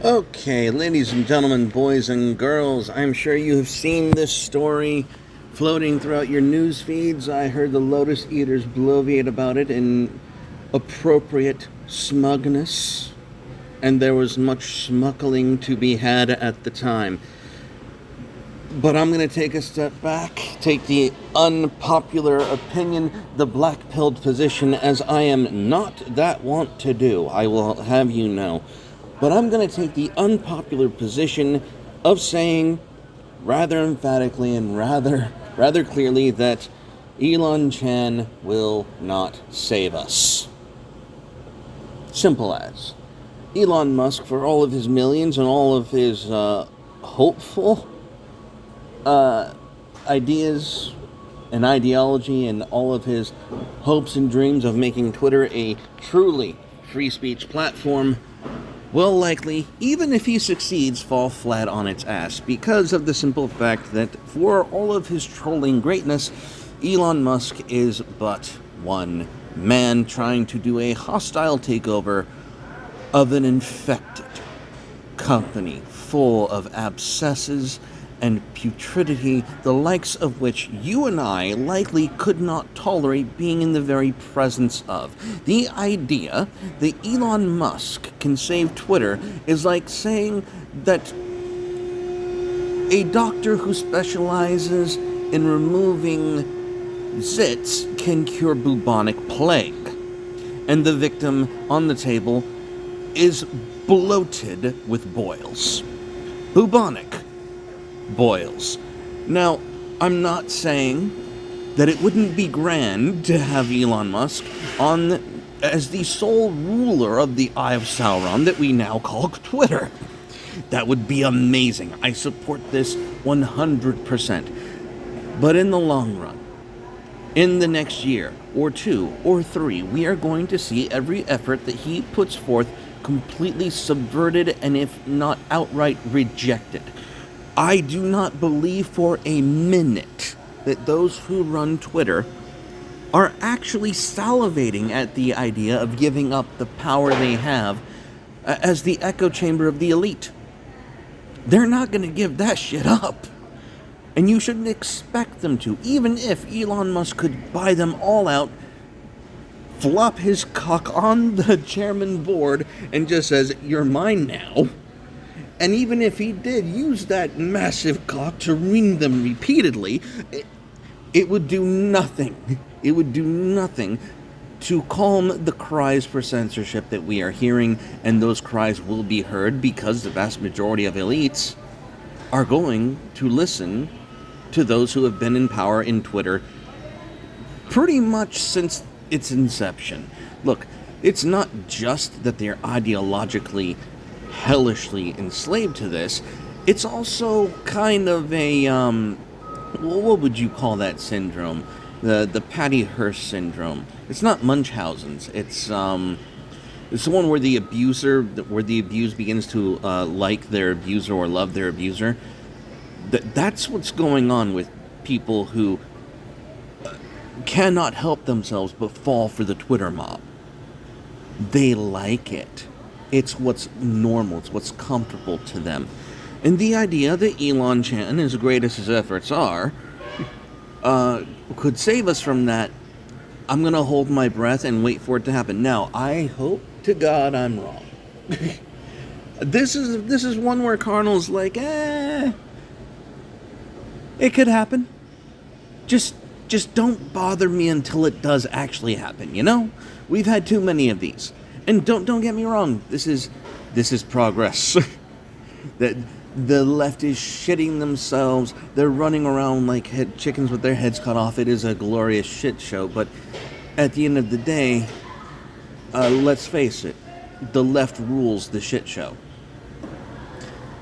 Okay, ladies and gentlemen, boys and girls, I'm sure you have seen this story floating throughout your news feeds. I heard the Lotus Eaters bloviate about it in appropriate smugness, and there was much smuggling to be had at the time. But I'm going to take a step back, take the unpopular opinion, the black-pilled position, as I am not that wont to do, I will have you know. But I'm going to take the unpopular position of saying, rather emphatically and rather clearly, that Elon-Chan will not save us. Simple as. Elon Musk, for all of his millions and all of his hopeful ideas and ideology and all of his hopes and dreams of making Twitter a truly free speech platform, will likely, even if he succeeds, fall flat on its ass because of the simple fact that for all of his trolling greatness, Elon Musk is but one man trying to do a hostile takeover of an infected company full of abscesses and putridity, the likes of which you and I likely could not tolerate being in the very presence of. The idea that Elon Musk can save Twitter is like saying that a doctor who specializes in removing zits can cure bubonic plague, and the victim on the table is bloated with boils. Bubonic boils. Now, I'm not saying that it wouldn't be grand to have Elon Musk on as the sole ruler of the Eye of Sauron that we now call Twitter. That would be amazing. I support this 100%. But in the long run, in the next year, or 2, or 3, we are going to see every effort that he puts forth completely subverted and if not outright rejected. I do not believe for a minute that those who run Twitter are actually salivating at the idea of giving up the power they have as the echo chamber of the elite. They're not going to give that shit up. And you shouldn't expect them to, even if Elon Musk could buy them all out, flop his cock on the chairman board, and just says, "You're mine now." And even if he did use that massive cock to ring them repeatedly, it would do nothing. It would do nothing to calm the cries for censorship that we are hearing, and those cries will be heard because the vast majority of elites are going to listen to those who have been in power in Twitter pretty much since its inception. Look, it's not just that they're ideologically hellishly enslaved to this, it's also kind of a, what would you call that syndrome? The Patty Hearst syndrome. It's not Munchausen's, it's the one where the abused begins to like their abuser or love their abuser. That's what's going on with people who cannot help themselves but fall for the Twitter mob. They like it. It's what's normal. It's what's comfortable to them. And the idea that Elon-Chan, as great as his efforts are, could save us from that, I'm going to hold my breath and wait for it to happen. Now, I hope to God I'm wrong. This is one where Carnal's like, it could happen. Just don't bother me until it does actually happen, you know? We've had too many of these. And don't get me wrong, this is progress. That the left is shitting themselves. They're running around like chickens with their heads cut off. It is a glorious shit show. But at the end of the day, let's face it, the left rules the shit show.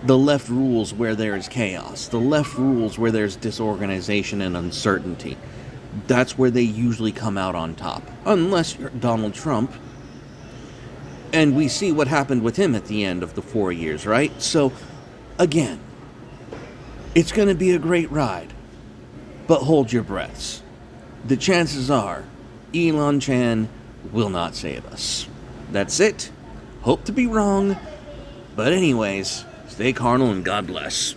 The left rules where there is chaos. The left rules where there's disorganization and uncertainty. That's where they usually come out on top. Unless you're Donald Trump. And we see what happened with him at the end of the 4 years, right? So, again, it's going to be a great ride. But hold your breaths. The chances are, Elon-Chan will not save us. That's it. Hope to be wrong, But anyways, stay carnal and God bless.